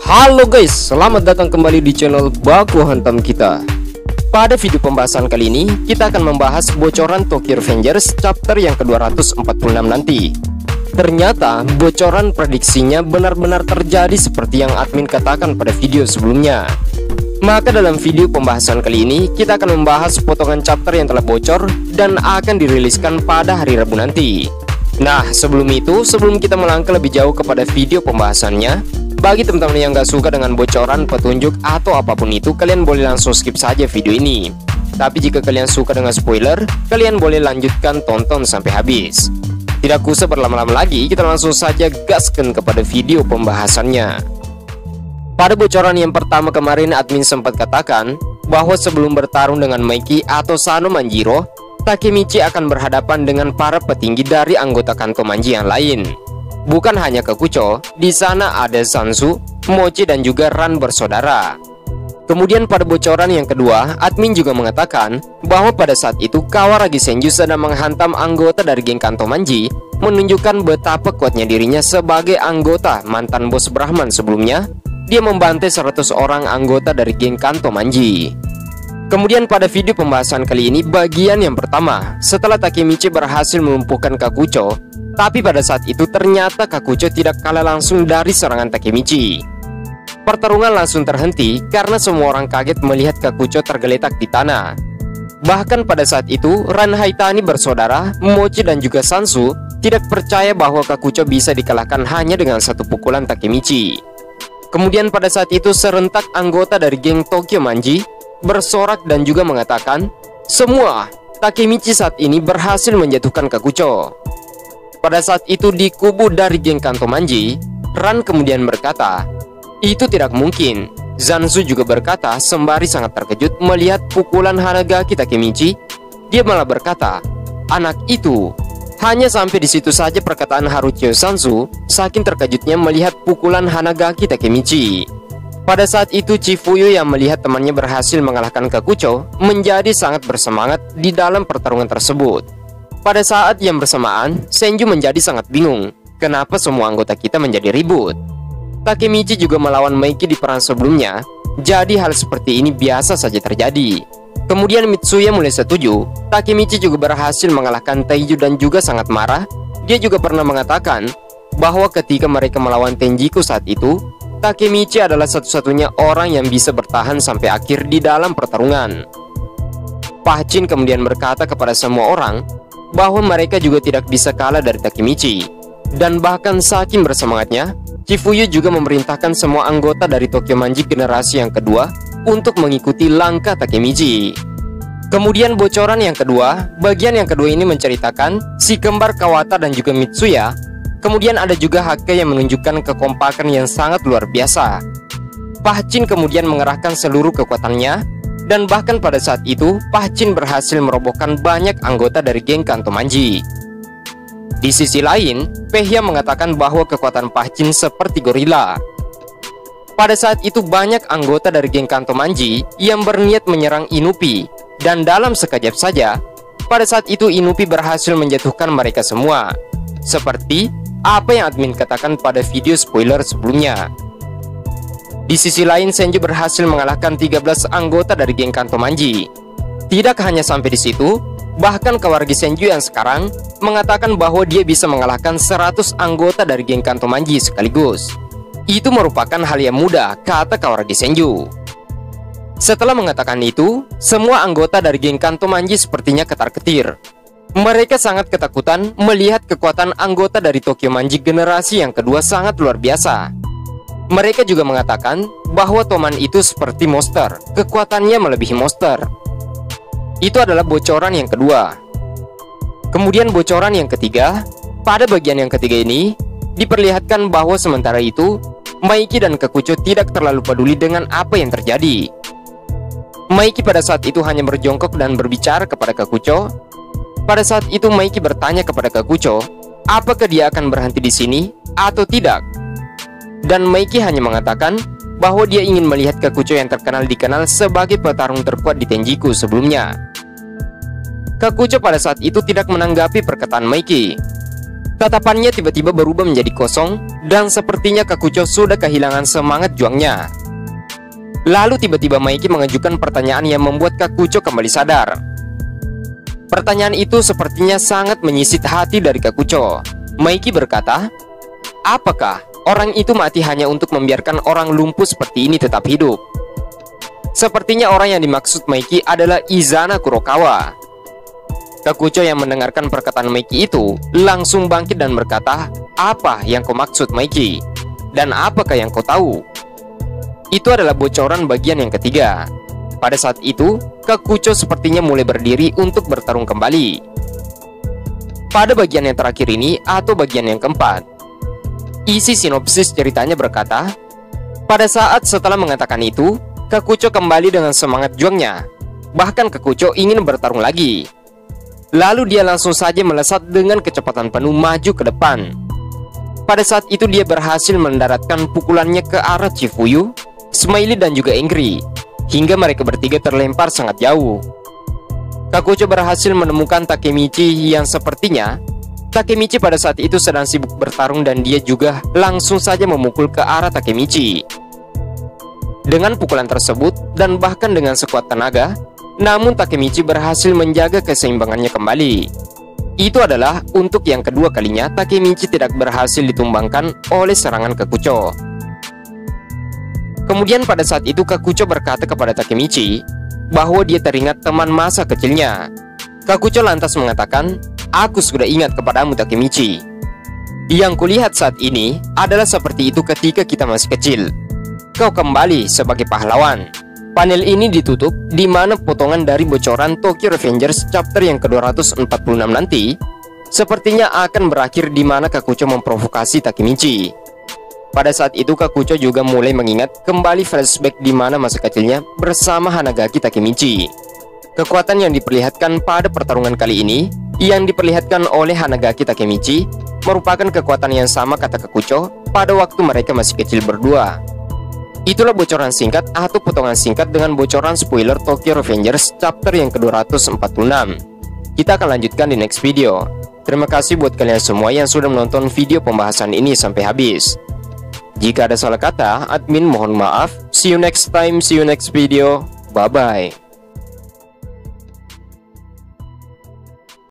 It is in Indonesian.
Halo guys, selamat datang kembali di channel Baku Hantam kita. Pada video pembahasan kali ini, kita akan membahas bocoran Tokyo Revengers chapter yang ke-246 nanti. Ternyata bocoran prediksinya benar-benar terjadi seperti yang admin katakan pada video sebelumnya. Maka dalam video pembahasan kali ini, kita akan membahas potongan chapter yang telah bocor dan akan diriliskan pada hari Rabu nanti. Nah, sebelum kita melangkah lebih jauh kepada video pembahasannya, bagi teman-teman yang gak suka dengan bocoran, petunjuk, atau apapun itu, kalian boleh langsung skip saja video ini. Tapi jika kalian suka dengan spoiler, kalian boleh lanjutkan tonton sampai habis. Tidak usah berlama-lama lagi, kita langsung saja gaskan kepada video pembahasannya. Pada bocoran yang pertama kemarin, admin sempat katakan bahwa sebelum bertarung dengan Maiki atau Sano Manjiro, Takemichi akan berhadapan dengan para petinggi dari anggota Kanto Manji yang lain. Bukan hanya Kakucho, di sana ada Sansu, Mochi, dan juga Ran bersaudara. Kemudian pada bocoran yang kedua, admin juga mengatakan bahwa pada saat itu Kawaragi Senju sedang menghantam anggota dari geng Kanto Manji, menunjukkan betapa kuatnya dirinya sebagai anggota mantan bos Brahman sebelumnya. Dia membantai 100 orang anggota dari geng Kanto Manji. Kemudian pada video pembahasan kali ini, bagian yang pertama, setelah Takemichi berhasil melumpuhkan Kakucho, tapi pada saat itu ternyata Kakucho tidak kalah langsung dari serangan Takemichi. Pertarungan langsung terhenti karena semua orang kaget melihat Kakucho tergeletak di tanah. Bahkan pada saat itu, Ran Haitani bersaudara, Mochi, dan juga Sansu tidak percaya bahwa Kakucho bisa dikalahkan hanya dengan satu pukulan Takemichi. Kemudian pada saat itu serentak anggota dari geng Tokyo Manji bersorak dan juga mengatakan, semua, Takemichi saat ini berhasil menjatuhkan Kakucho. Pada saat itu di kubu dari geng Kanto Manji, Ran kemudian berkata, itu tidak mungkin. Zanzu juga berkata sembari sangat terkejut melihat pukulan Hanagaki Takemichi. Dia malah berkata, anak itu. Hanya sampai di situ saja perkataan Haruchio Sansu, saking terkejutnya melihat pukulan Hanagaki Takemichi. Pada saat itu Chifuyu yang melihat temannya berhasil mengalahkan Kakucho menjadi sangat bersemangat di dalam pertarungan tersebut. Pada saat yang bersamaan, Senju menjadi sangat bingung, kenapa semua anggota kita menjadi ribut. Takemichi juga melawan Maiki di peran sebelumnya, jadi hal seperti ini biasa saja terjadi. Kemudian Mitsuya mulai setuju, Takemichi juga berhasil mengalahkan Taiju dan juga sangat marah. Dia juga pernah mengatakan bahwa ketika mereka melawan Tenjiku saat itu, Takemichi adalah satu-satunya orang yang bisa bertahan sampai akhir di dalam pertarungan. Pachin kemudian berkata kepada semua orang bahwa mereka juga tidak bisa kalah dari Takemichi. Dan bahkan saking bersemangatnya, Chifuyu juga memerintahkan semua anggota dari Tokyo Manji generasi yang kedua untuk mengikuti langkah Takemichi. Kemudian bocoran yang kedua, bagian yang kedua ini menceritakan si kembar Kawata dan juga Mitsuya. Kemudian ada juga Hake yang menunjukkan kekompakan yang sangat luar biasa. Pachin kemudian mengerahkan seluruh kekuatannya, dan bahkan pada saat itu Pachin berhasil merobohkan banyak anggota dari geng Kanto Manji. Di sisi lain, Pehya mengatakan bahwa kekuatan Pachin seperti gorila. Pada saat itu banyak anggota dari geng Kanto Manji yang berniat menyerang Inupi, dan dalam sekejap saja, pada saat itu Inupi berhasil menjatuhkan mereka semua. Seperti apa yang admin katakan pada video spoiler sebelumnya. Di sisi lain, Senju berhasil mengalahkan 13 anggota dari geng Kanto Manji. Tidak hanya sampai di situ, bahkan Kawaragi Senju yang sekarang mengatakan bahwa dia bisa mengalahkan 100 anggota dari geng Kanto Manji sekaligus. Itu merupakan hal yang mudah, kata Kawaragi Senju. Setelah mengatakan itu, semua anggota dari geng Kanto Manji sepertinya ketar-ketir. Mereka sangat ketakutan melihat kekuatan anggota dari Tokyo Manji generasi yang kedua sangat luar biasa. Mereka juga mengatakan bahwa Toman itu seperti monster, kekuatannya melebihi monster. Itu adalah bocoran yang kedua. Kemudian bocoran yang ketiga, pada bagian yang ketiga ini diperlihatkan bahwa sementara itu Maiki dan Kakucho tidak terlalu peduli dengan apa yang terjadi. Maiki pada saat itu hanya berjongkok dan berbicara kepada Kakucho. Pada saat itu Maiki bertanya kepada Kakucho, apakah dia akan berhenti di sini atau tidak? Dan Maiki hanya mengatakan bahwa dia ingin melihat Kakucho yang dikenal sebagai petarung terkuat di Tenjiku sebelumnya. Kakucho pada saat itu tidak menanggapi perkataan Maiki. Tatapannya tiba-tiba berubah menjadi kosong dan sepertinya Kakucho sudah kehilangan semangat juangnya. Lalu tiba-tiba Maiki mengajukan pertanyaan yang membuat Kakucho kembali sadar. Pertanyaan itu sepertinya sangat menyisit hati dari Kakucho. Maiki berkata, "Apakah orang itu mati hanya untuk membiarkan orang lumpuh seperti ini tetap hidup?" Sepertinya orang yang dimaksud Maiki adalah Izana Kurokawa. Kakucho yang mendengarkan perkataan Maiki itu langsung bangkit dan berkata, "Apa yang kau maksud, Maiki? Dan apakah yang kau tahu?" Itu adalah bocoran bagian yang ketiga. Pada saat itu, Kakucho sepertinya mulai berdiri untuk bertarung kembali. Pada bagian yang terakhir ini atau bagian yang keempat, isi sinopsis ceritanya berkata, pada saat setelah mengatakan itu, Kakucho kembali dengan semangat juangnya. Bahkan Kakucho ingin bertarung lagi. Lalu dia langsung saja melesat dengan kecepatan penuh maju ke depan. Pada saat itu dia berhasil mendaratkan pukulannya ke arah Chifuyu, Smiley dan juga Angry, hingga mereka bertiga terlempar sangat jauh. Kakucho berhasil menemukan Takemichi yang sepertinya Takemichi pada saat itu sedang sibuk bertarung dan dia juga langsung saja memukul ke arah Takemichi. Dengan pukulan tersebut dan bahkan dengan sekuat tenaga, namun Takemichi berhasil menjaga keseimbangannya kembali. Itu adalah untuk yang kedua kalinya Takemichi tidak berhasil ditumbangkan oleh serangan Kakucho. Kemudian pada saat itu Kakucho berkata kepada Takemichi bahwa dia teringat teman masa kecilnya. Kakucho lantas mengatakan, "Aku sudah ingat kepadamu, Takemichi. Yang kulihat saat ini adalah seperti itu ketika kita masih kecil. Kau kembali sebagai pahlawan." Panel ini ditutup di mana potongan dari bocoran Tokyo Revengers chapter yang ke-246 nanti sepertinya akan berakhir di mana Kakucho memprovokasi Takemichi. Pada saat itu Kakucho juga mulai mengingat kembali flashback di mana masa kecilnya bersama Hanagaki Takemichi. Kekuatan yang diperlihatkan pada pertarungan kali ini yang diperlihatkan oleh Hanagaki Takemichi merupakan kekuatan yang sama kata Kakucho pada waktu mereka masih kecil berdua. Itulah bocoran singkat atau potongan singkat dengan bocoran spoiler Tokyo Revengers chapter yang ke-246. Kita akan lanjutkan di next video. Terima kasih buat kalian semua yang sudah menonton video pembahasan ini sampai habis. Jika ada salah kata, admin mohon maaf. See you next time, see you next video. Bye-bye.